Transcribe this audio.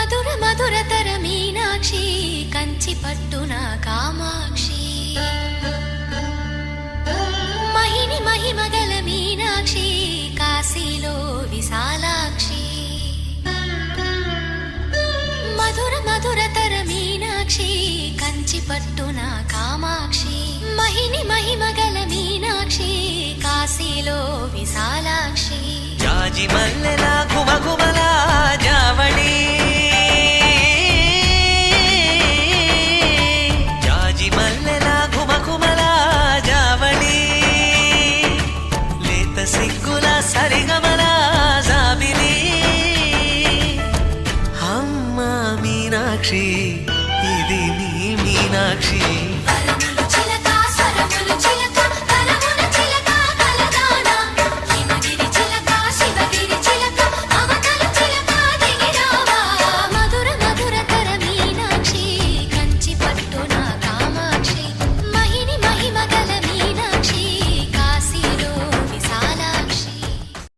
మధుర మధురతర మీనాక్షి కంచి పట్టున కామాక్షి మహిని మహిమగల మీనాక్షి కాశీలో విశాలాక్షి మధుర మధురతర మీనాక్షి కంచి పట్టున కామాక్షి మహిని మహిమగల మీనాక్షి కాశీలో విశాలాక్షి జాజి మల్లెల గుమగుమల జావళి జాజి మల్లెల గుమగుమల జావళి లేత సిగ్గుల సరిగమ